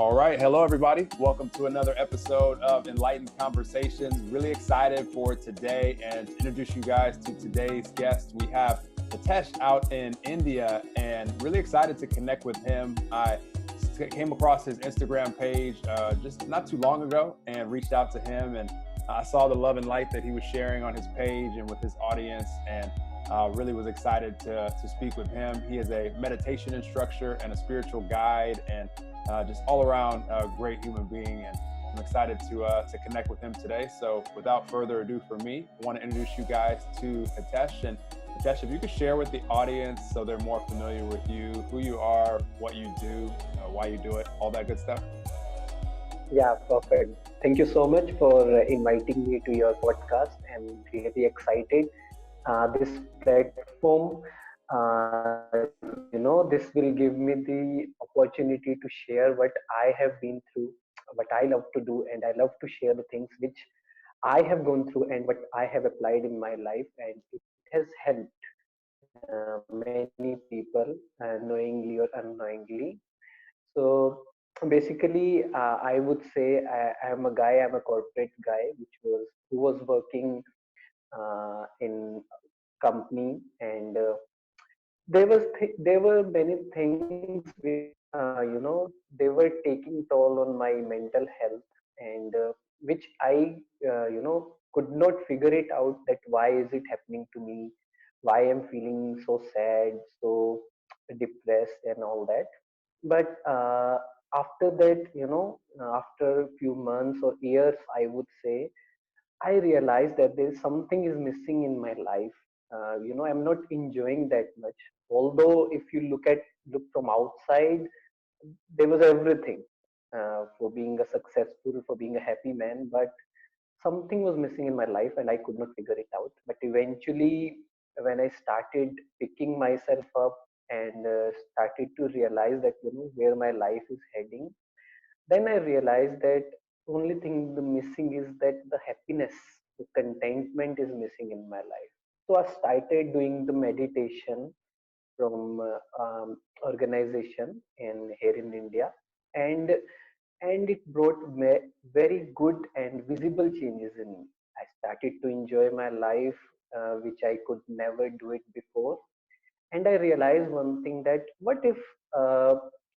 All right. Hello, everybody. Welcome to another episode of Enlightened Conversations. Really excited for today and to introduce you guys to today's guest. We have Hitesh out in India and really excited to connect with him. I came across his Instagram page just not too long ago and reached out to him. And I saw the love and light that he was sharing on his page and with his audience, and really was excited to speak with him. He is a meditation instructor and a spiritual guide, and just all around great human being. And I'm excited to connect with him today. So without further ado for me, I want to introduce you guys to Hitesh. And Hitesh, if you could share with the audience so they're more familiar with you, who you are, what you do, why you do it, all that good stuff. Yeah, perfect. Thank you so much for inviting me to your podcast. I'm really excited. This platform, this will give me the opportunity to share what I have been through, what I love to do, and I love to share the things which I have gone through and what I have applied in my life, and it has helped many people, knowingly or unknowingly. So basically, I would say I'm a guy. I'm a corporate guy, who was working in company, and there were many things which they were taking toll on my mental health, and which I could not figure it out, that why is it happening to me, why I'm feeling so sad, so depressed, and all that. But after that, after a few months or years, I would say, I realized that there is something is missing in my life. I'm not enjoying that much. Although if you look from outside, there was everything for being a successful, for being a happy man. But something was missing in my life, and I could not figure it out. But eventually, when I started picking myself up and started to realize that where my life is heading, then I realized that only thing the missing is that the happiness, the contentment is missing in my life. So I started doing the meditation from organization in here in India, and it brought very good and visible changes in me. I started to enjoy my life, which I could never do it before. And I realized one thing, that what if uh,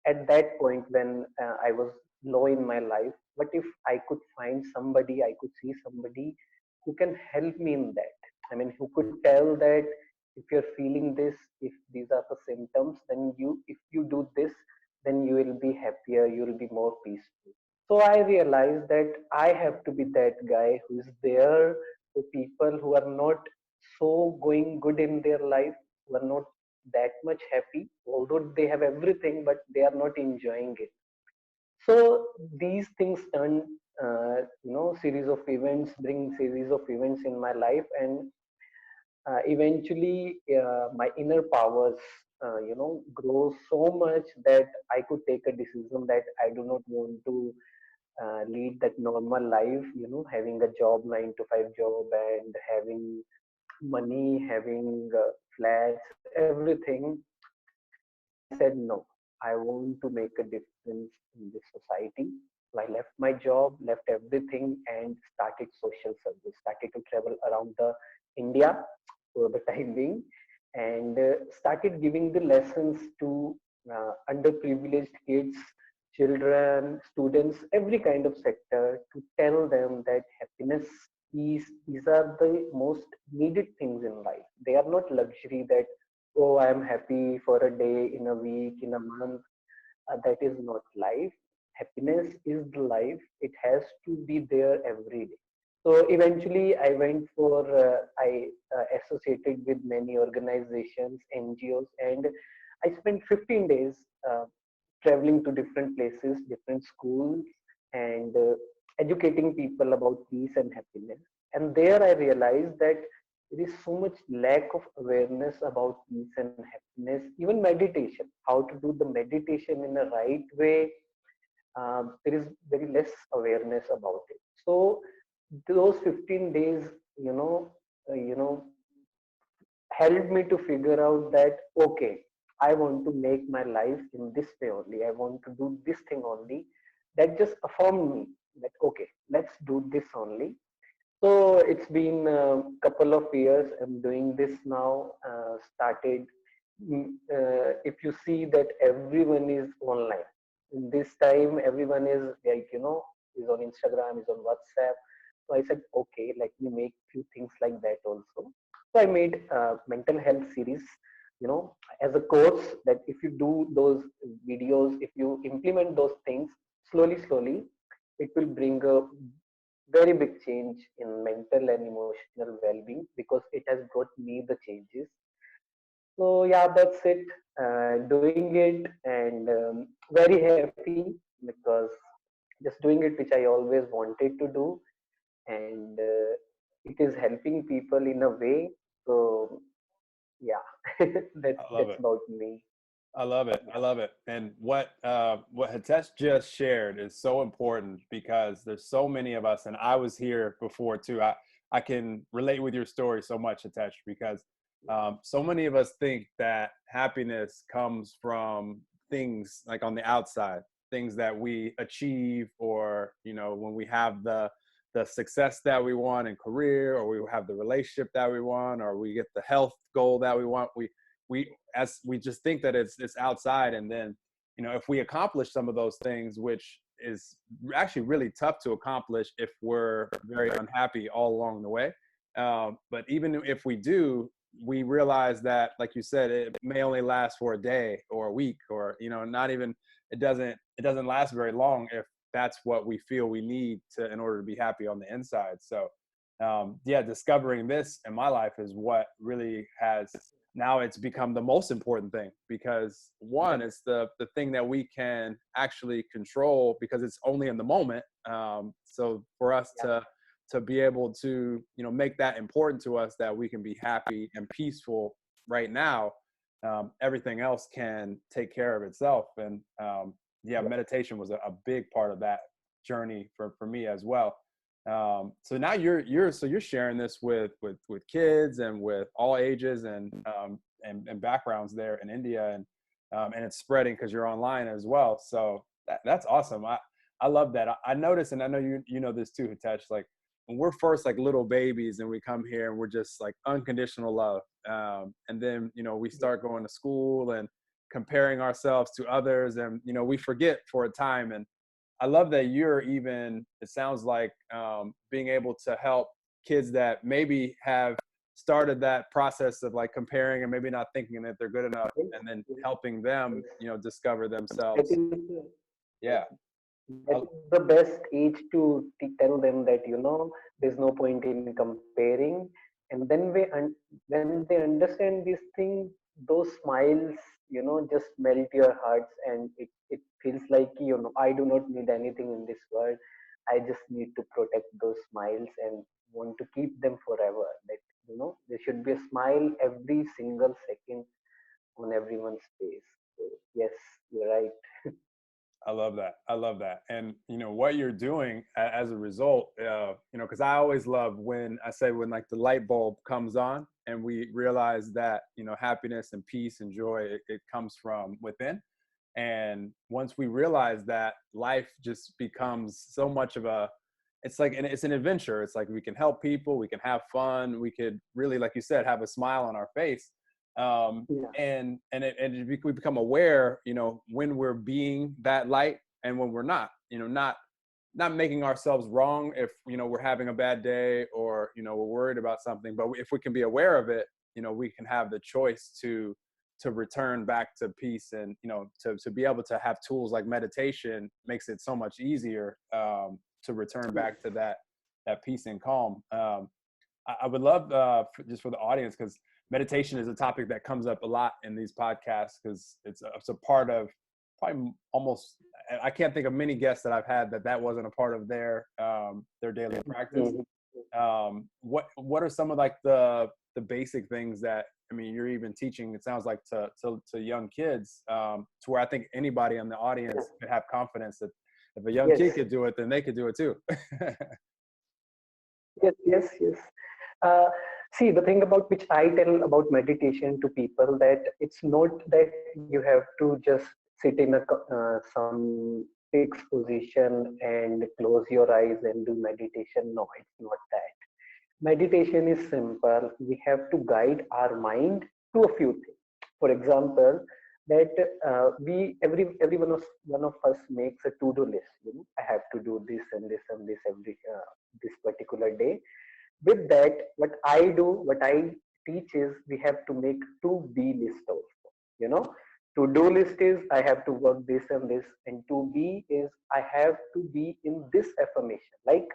at that point when I was low in my life, what if I could find somebody, I could see somebody who can help me in that. I mean, who could tell that if you're feeling this, if these are the symptoms, then if you do this, then you will be happier, you will be more peaceful. So I realized that I have to be that guy who is there for people who are not so going good in their life, who are not that much happy, although they have everything, but they are not enjoying it. So these things turn, series of events, bring series of events in my life, and eventually my inner powers grow so much that I could take a decision that I do not want to lead that normal life, having a job, 9 to 5 job, and having money, having flats, everything. I said no. I want to make a difference in this society. So I left my job, left everything, and started social service. Started to travel around the India for the time being, and started giving the lessons to underprivileged kids, children, students, every kind of sector, to tell them that happiness, peace, these are the most needed things in life. They are not luxury that, oh, I am happy for a day, in a week, in a month. That is not life. Happiness is the life. It has to be there every day. So eventually, I associated with many organizations, NGOs, and I spent 15 days uh, traveling to different places, different schools, and educating people about peace and happiness. And there I realized that there is so much lack of awareness about peace and happiness, even meditation, how to do the meditation in a right way. There is very less awareness about it. So those 15 days, you know, you know, helped me to figure out that, okay, I want to make my life in this way only. I want to do this thing only. that just affirmed me that okay, let's do this only. So it's been a couple of years. I'm doing this now. Started. If you see that everyone is online in this time, everyone is like is on Instagram, is on WhatsApp. So I said, okay, let me make few things like that also. So I made a mental health series. As a course that if you do those videos, if you implement those things slowly, slowly, it will bring a very big change in mental and emotional well-being because it has brought me the changes. So yeah, that's it. Doing it and very happy because just doing it which I always wanted to do, and it is helping people in a way. So yeah, I love that's it. about me. I love it. Yeah. I love it. And what Hitesh just shared is so important because there's so many of us, and I was here before too. I can relate with your story so much, Hitesh, because so many of us think that happiness comes from things like on the outside, things that we achieve, or when we have the success that we want in career, or we have the relationship that we want, or we get the health goal that we want. We just think that it's outside, and then if we accomplish some of those things, which is actually really tough to accomplish if we're very unhappy all along the way, but even if we do, we realize that, like you said, it may only last for a day or a week, or not even, it doesn't last very long if that's what we feel we need to in order to be happy on the inside. So yeah, discovering this in my life is what really has, now it's become the most important thing, because one, it's the thing that we can actually control because it's only in the moment. So for us Yeah. to be able to make that important to us, that we can be happy and peaceful right now, everything else can take care of itself. And yeah, Yeah. meditation was a big part of that journey for me as well. So now you're sharing this with kids and with all ages and backgrounds there in India, and it's spreading because you're online as well. So that's awesome. I love that. I notice, and I know you know this too, Hitesh. Like when we're first like little babies and we come here and we're just like unconditional love, and then we start going to school and comparing ourselves to others, and we forget for a time. And I love that you're even, it sounds like, being able to help kids that maybe have started that process of like comparing and maybe not thinking that they're good enough, Yes, and then yes, helping them, yes. discover That themselves. is Yeah. yes, that is the best age to tell them that there's no point in comparing. And then when they understand this thing, those smiles just melt your hearts, and it feels like I do not need anything in this world. I just need to protect those smiles and want to keep them forever. That there should be a smile every single second on everyone's face. So yes, you're right. I love that. I love that. And what you're doing as a result, because I always love when I say, when like the light bulb comes on and we realize that happiness and peace and joy, it comes from within. And once we realize that, life just becomes so much of a, it's like it's an adventure. It's like we can help people, we can have fun, we could really, like you said, have a smile on our face. Yeah. We become aware, when we're being that light and when we're not, not making ourselves wrong if we're having a bad day, or we're worried about something. But if we can be aware of it, we can have the choice to return back to peace. And to be able to have tools like meditation makes it so much easier, to return Yes. back to that peace and calm. I would love, just for the audience, because meditation is a topic that comes up a lot in these podcasts, because it's a part of probably almost, I can't think of many guests that I've had that wasn't a part of their daily practice. Mhm. What are some of like the basic things that, I mean, you're even teaching, it sounds like, to young kids, to where I think anybody in the Yeah. audience could have confidence that if a young kid Yes. could do it, then they could do it too. Yes. Yes. Yes. Uh, See, the thing about which I tell about meditation to people, that it's not that you have to just sit in some fixed position and close your eyes and do meditation. No, it's not that. Meditation is simple. We have to guide our mind to a few things. For example, that we every one of us makes a to-do list. You know, I have to do this and this and this every this particular day. With that, what I teach is we have to make to be list also. You know, to do list is I have to work this and this, and to be is I have to be in this affirmation. Like,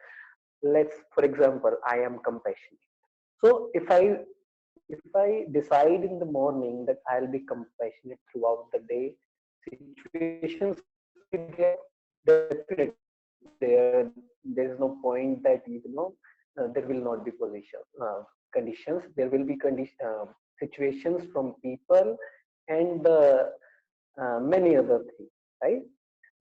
let's, for example, I am compassionate. So if I decide in the morning that I'll be compassionate throughout the day, situations will be there. Definitely there is no point that there will not be conditions. There will be situations from people and many other things, right?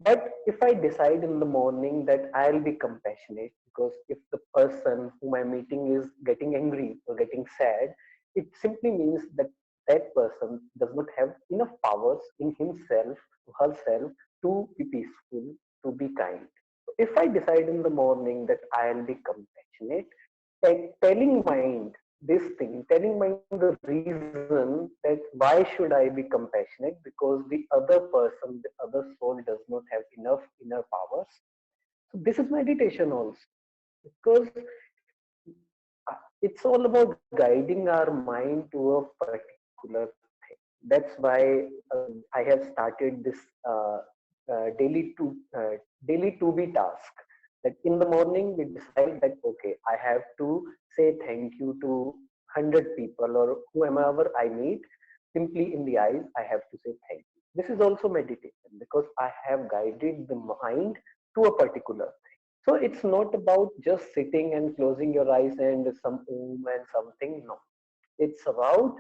But if I decide in the morning that I'll be compassionate, because if the person whom I'm meeting is getting angry or getting sad, it simply means that that person does not have enough powers in himself or herself to be peaceful, to be kind. If I decide in the morning that I'll be compassionate, telling mind this thing, telling mind the reason that why should I be compassionate, because the other person, the other soul does not have enough inner powers. So this is meditation also, because it's all about guiding our mind to a particular thing. That's why I have started this daily to be task. That in the morning we decide that okay, I have to say thank you to 100 people or whomever I meet. Simply in the eyes, I have to say thank you. This is also meditation because I have guided the mind to a particular. So it's not about just sitting and closing your eyes and some and something. No, it's about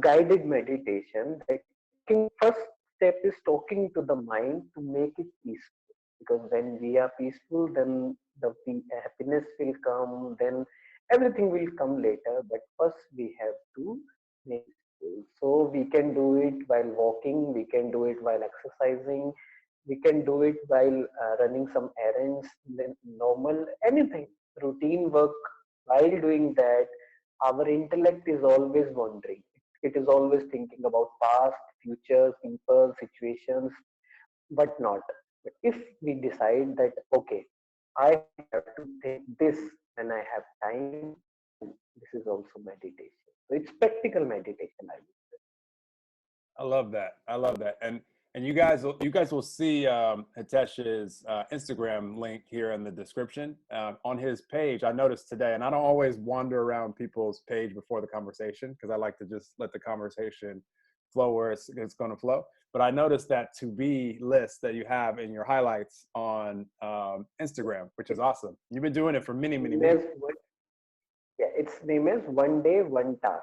guided meditation. That talking, first step is talking to the mind to make it peaceful. Because when we are peaceful, then the happiness will come. Then everything will come later. But first we have to make it peaceful. So we can do it while walking. We can do it while exercising. We can do it while running some errands, then normal anything, routine work. While doing that, our intellect is always wandering. It is always thinking about past, future, people, situations, but not. But if we decide that okay, I have to think this when I have time, then this is also meditation. So it's practical meditation, I would say. I love that. I love that. And you guys will see Hitesh's Instagram link here in the description. On his page, I noticed today, and I don't always wander around people's page before the conversation because I like to just let the conversation flow where it's going to flow. But I noticed that to be list that you have in your highlights on Instagram, which is awesome. You've been doing it for many, many, Name many. is its name is one day, one task.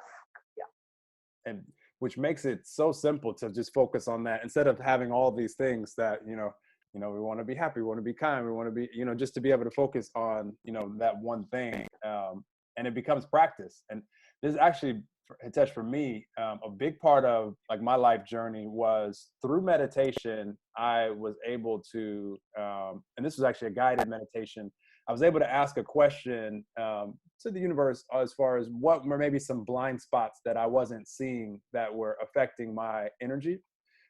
Yeah. And which makes it so simple to just focus on that instead of having all these things that we want to be happy, we want to be kind, we want to be just to be able to focus on that one thing, and it becomes practice. And this is actually, Hitesh, for me, a big part of like my life journey was through meditation. I was able to, and this was actually a guided meditation. I was able to ask a question to the universe as far as what were maybe some blind spots that I wasn't seeing that were affecting my energy.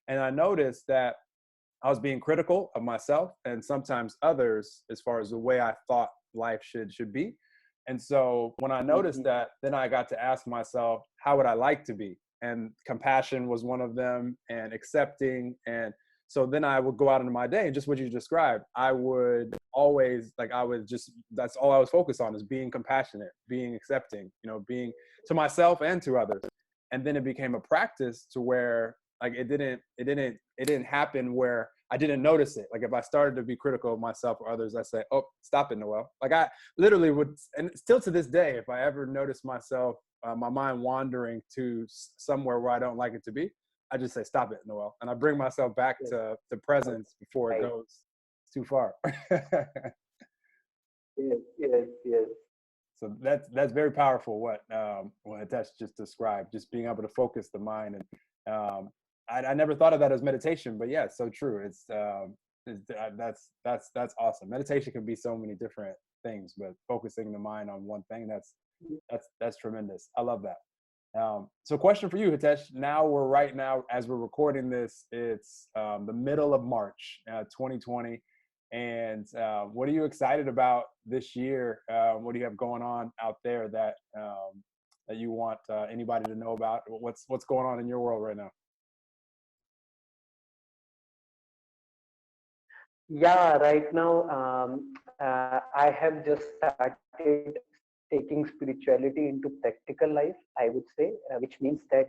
And I noticed that I was being critical of myself and sometimes others as far as the way I thought life should be. And so when I noticed Mhm. that, then I got to ask myself, how would I like to be? And compassion was one of them, and accepting. And so then I would go out into my day, and just what you described, I would always that's all I was focused on, is being compassionate, being accepting, being to myself and to others. And then it became a practice to where like it didn't happen where I didn't notice it. Like if I started to be critical of myself or others, I say, oh, stop it, Noel. Like I literally would, and still to this day, if I ever notice myself, my mind wandering to somewhere where I don't like it to be, I just say, stop it, Noel. And I bring myself back Yes. to the presence before it Right. goes too far. Yes. Yes. Yes. So that's very powerful. What Hitesh just described, just being able to focus the mind. And I never thought of that as meditation, but yeah, it's so true. It's That's awesome. Meditation can be so many different things, but focusing the mind on one thing, that's tremendous. I love that. So question for you, Hitesh. Right now, as we're recording this, it's the middle of March, 2020. And what are you excited about this year? What do you have going on out there that you want anybody to know about? What's going on in your world right now? Yeah, right now I have just started taking spirituality into practical life, I would say, which means that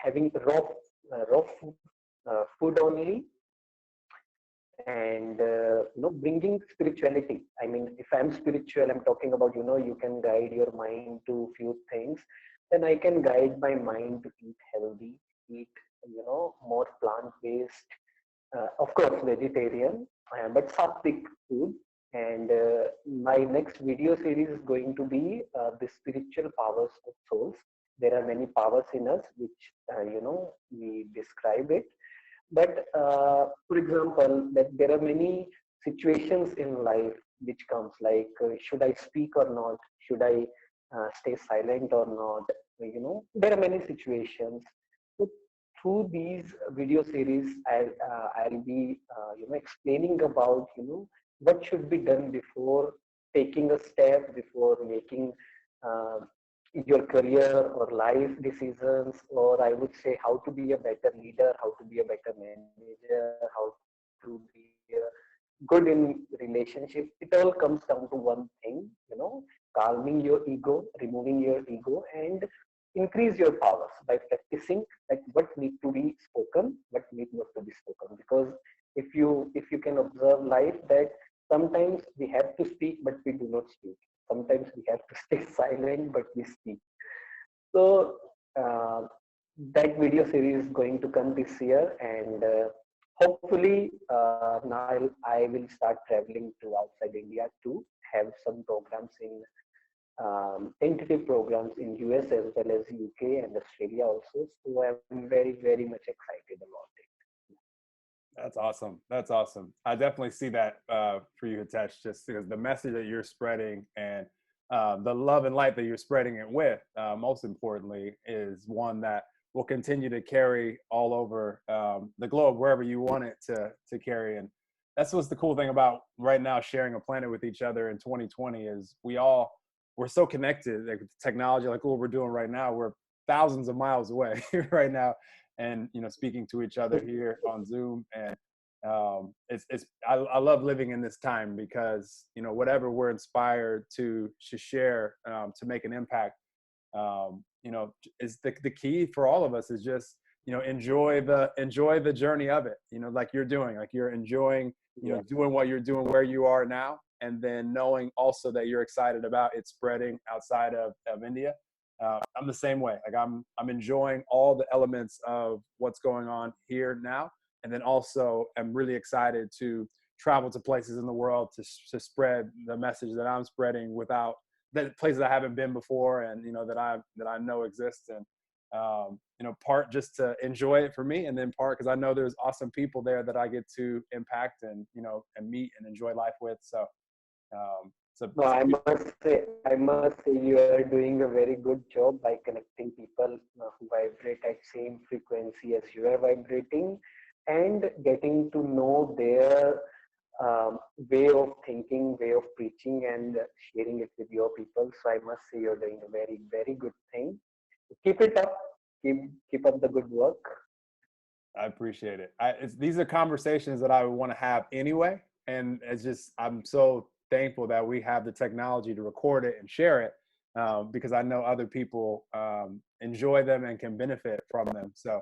having raw food only, and bringing spirituality. I mean, if I'm spiritual, I'm talking about, you can guide your mind to few things. Then I can guide my mind to eat healthy, eat more plant based, of course vegetarian, but sattvic food. And my next video series is going to be the spiritual powers of souls. There are many powers in us which we describe it. But for example, that there are many situations in life which comes like, should I speak or not? Should I stay silent or not? There are many situations. So through these video series, I'll be explaining about what should be done before taking a step, before making uh, your career or life decisions, or I would say how to be a better leader, how to be a better manager, how to be good in relationship. It all comes down to one thing, calming your ego, removing your ego, and increase your powers by practicing like what need to be spoken, what need not to be spoken. Because if you can observe life, that sometimes we have to speak but we do not speak. Sometimes we have to stay silent but we speak. So uh, that video series is going to come this year, and hopefully now I will start traveling to outside India to have some programs in tentative programs in US as well as UK and Australia also. So I'm very much excited about it. That's awesome. That's awesome. I definitely see that for you, Hitesh, just because the message that you're spreading and the love and light that you're spreading it with, most importantly, is one that will continue to carry all over the globe, wherever you want it to carry. And that's what's the cool thing about right now sharing a planet with each other in 2020 is we're so connected. Like technology, like what we're doing right now, we're thousands of miles away right now, and speaking to each other here on Zoom. And I love living in this time because whatever we're inspired to share to make an impact, is the key for all of us is just enjoy the journey of it. Like you're doing, like you're enjoying Yeah. doing what you're doing where you are now, and then knowing also that you're excited about it spreading outside of India. I'm the same way. Like I'm enjoying all the elements of what's going on here now, and then also I'm really excited to travel to places in the world to spread the message that I'm spreading without that places I haven't been before, and that I know exist. And part just to enjoy it for me, and then part because I know there's awesome people there that I get to impact and and meet and enjoy life with. So No, I must say you are doing a very good job by connecting people who vibrate at same frequency as you are vibrating, and getting to know their way of thinking, way of preaching, and sharing it with your people. So I must say you're doing a very good thing. Keep it up. Keep up the good work. I appreciate it. These are conversations that I would want to have anyway, and I'm so thankful that we have the technology to record it and share it, because I know other people enjoy them and can benefit from them. So,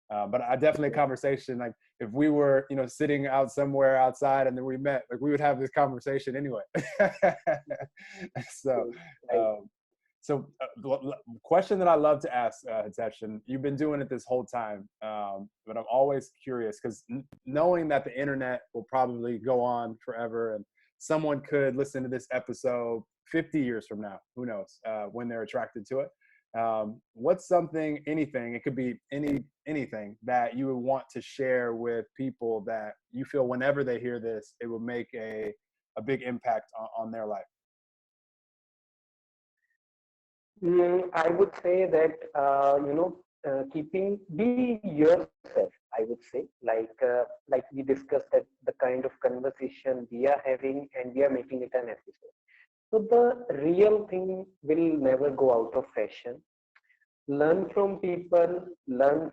but I definitely a conversation like if we were sitting out somewhere outside and then we met, like we would have this conversation anyway. So. Right. Um, so, question that I love to ask, Hitesh, and you've been doing it this whole time, but I'm always curious because knowing that the internet will probably go on forever, and someone could listen to this episode 50 years from now, who knows, when they're attracted to it. What's something, anything, it could be anything that you would want to share with people that you feel whenever they hear this, it will make a big impact on their life? I would say that be yourself. I would say, like we discussed, that the kind of conversation we are having, and we are making it an episode. So the real thing will never go out of fashion. Learn from people, learn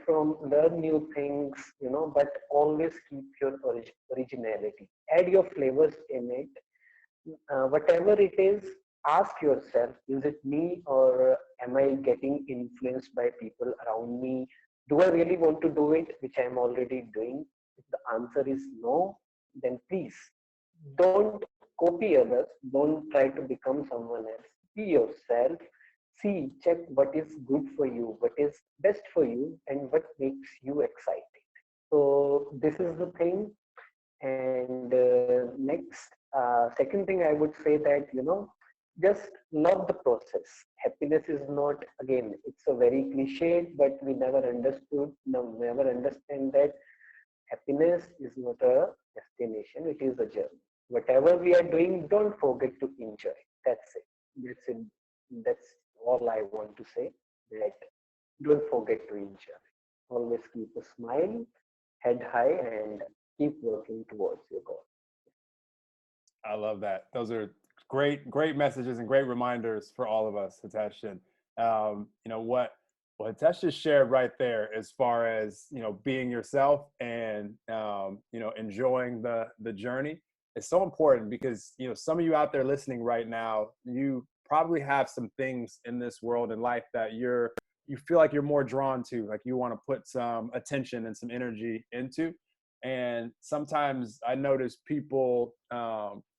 new things, but always keep your originality. Add your flavors in it. Whatever it is, ask yourself, is it me, or am I getting influenced by people around me? Do I really want to do it, which I'm already doing? If the answer is no, then please don't copy others. Don't try to become someone else. Be yourself. See, check what is good for you, what is best for you, and what makes you excited. So this is the thing. And next, second thing, I would say that, just love the process. Happiness is not, again, it's a very cliche, but we never understood, no, never understand that happiness is not a destination, it is a journey. Whatever we are doing, don't forget to enjoy. That's it. That's it. That's all I want to say. That don't forget to enjoy. Always keep a smile, head high, and keep working towards your goal. I love that. Those are great messages and great reminders for all of us, Hitesh. And what Hitesh just shared right there, as far as being yourself and enjoying the journey, is so important, because some of you out there listening right now, you probably have some things in this world and life that you feel like you're more drawn to, like you want to put some attention and some energy into. And sometimes I notice people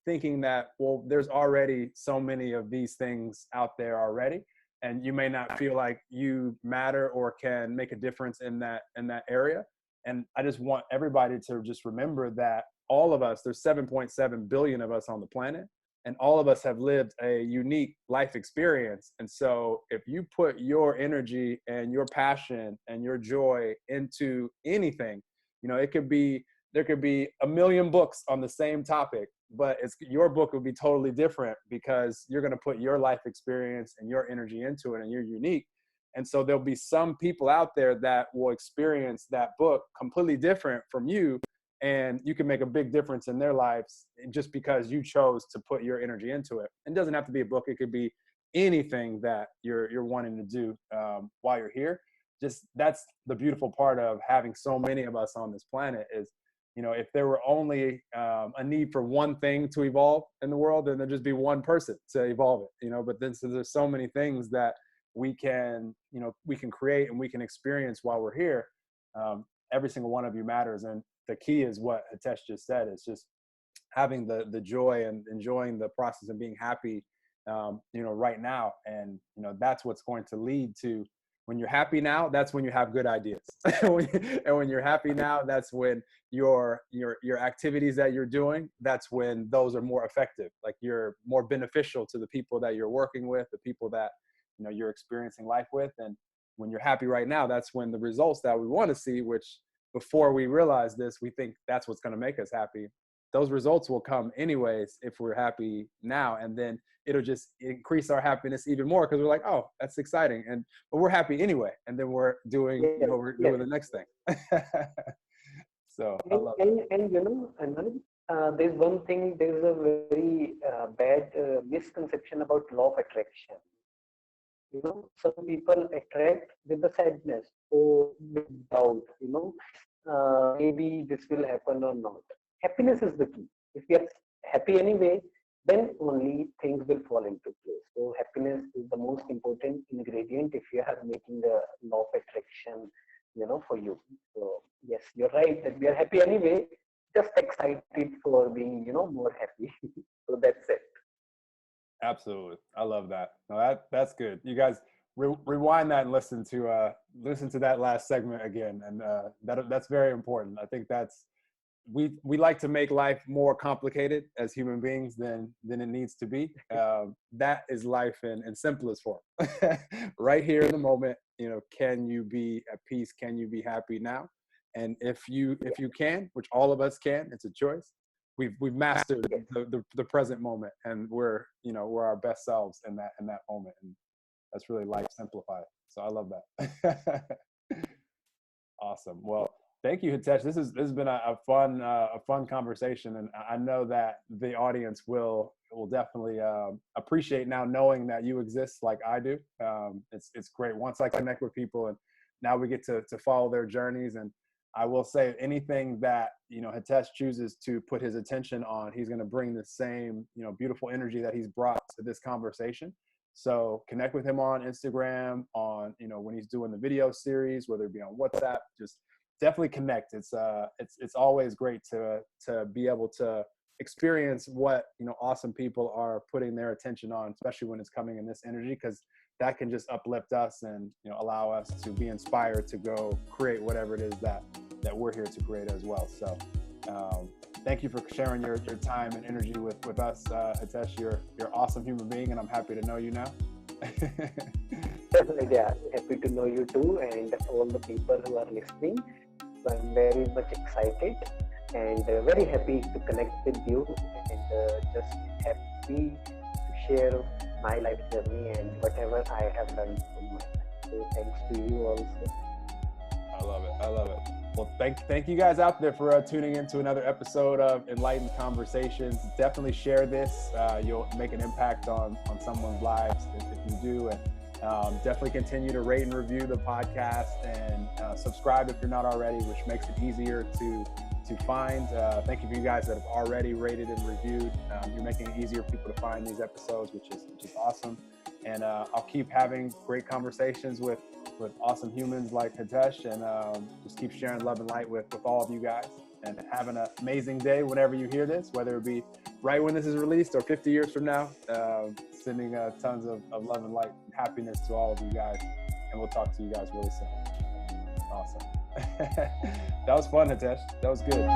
thinking that, well, there's already so many of these things out there already, and you may not feel like you matter or can make a difference in that area. And I just want everybody to just remember that all of us, there's 7.7 billion of us on the planet, and all of us have lived a unique life experience. And so if you put your energy and your passion and your joy into anything, it could be, there could be a million books on the same topic, but your book will be totally different, because you're going to put your life experience and your energy into it, and you're unique. And so there'll be some people out there that will experience that book completely different from you, and you can make a big difference in their lives just because you chose to put your energy into it. It doesn't have to be a book. It could be anything that you're wanting to do while you're here. Just, that's the beautiful part of having so many of us on this planet is, if there were only a need for one thing to evolve in the world, then there'd just be one person to evolve it, but then, so there's so many things that we can create and we can experience while we're here. Every single one of you matters. And the key is what Hitesh just said, is just having the joy and enjoying the process and being happy, right now. And, that's what's going to lead to, when you're happy now, that's when you have good ideas. And when you're happy now, that's when your activities that you're doing, that's when those are more effective. Like, you're more beneficial to the people that you're working with, the people that, you're experiencing life with. And when you're happy right now, that's when the results that we want to see, which before we realize this, we think that's what's going to make us happy. Those results will come anyways if we're happy now, and then it'll just increase our happiness even more, because we're like, oh, that's exciting, but we're happy anyway, and then we're doing Yes, we're yes. doing the next thing. So I And love it. Anand, there's one thing. There's a very bad misconception about law of attraction. Some people attract with the sadness or with doubt. Maybe this will happen or not. Happiness is the key. If we are happy anyway, then only things will fall into place. So happiness is the most important ingredient if you are making the law of attraction, for you. So yes, you're right that we are happy anyway, just excited for being, more happy. So that's it. Absolutely, I love that. No, that's good. You guys rewind that and listen to that last segment again, and that's very important. I think we like to make life more complicated as human beings than it needs to be. That is life in simplest form. Right here in the moment, can you be at peace? Can you be happy now? And if you can, which all of us can, it's a choice. We've mastered Yes. the present moment, and we're our best selves in that moment, and that's really life simplified. So I love that. Awesome. Well, thank you, Hitesh. This has been a fun conversation, and I know that the audience will definitely appreciate now knowing that you exist like I do. It's great once I connect with people, and now we get to follow their journeys. And I will say, anything that Hitesh chooses to put his attention on, he's going to bring the same beautiful energy that he's brought to this conversation. So connect with him on Instagram, on when he's doing the video series, whether it be on WhatsApp. Just definitely connect. It's always great to be able to experience what awesome people are putting their attention on, especially when it's coming in this energy, because that can just uplift us and allow us to be inspired to go create whatever it is that we're here to create as well. So thank you for sharing your time and energy with us, Hitesh. You're an awesome human being, and I'm happy to know you now. Yeah, happy to know you too, and all the people who are listening. So I'm very much excited and very happy to connect with you, and just happy to share my life journey and whatever I have learned from my life. So thanks to you also. I love it. Well, thank you guys out there for tuning in to another episode of Enlightened Conversations. Definitely share this. You'll make an impact on someone's lives if you do. And definitely continue to rate and review the podcast, and subscribe if you're not already, which makes it easier to find. Thank you for you guys that have already rated and reviewed. You're making it easier for people to find these episodes, which is awesome. And I'll keep having great conversations with awesome humans like Hitesh, and just keep sharing love and light with all of you guys. And have an amazing day whenever you hear this, whether it be right when this is released or 50 years from now. Sending tons of love and light and happiness to all of you guys. And we'll talk to you guys really soon. Awesome. That was fun, Hitesh. That was good.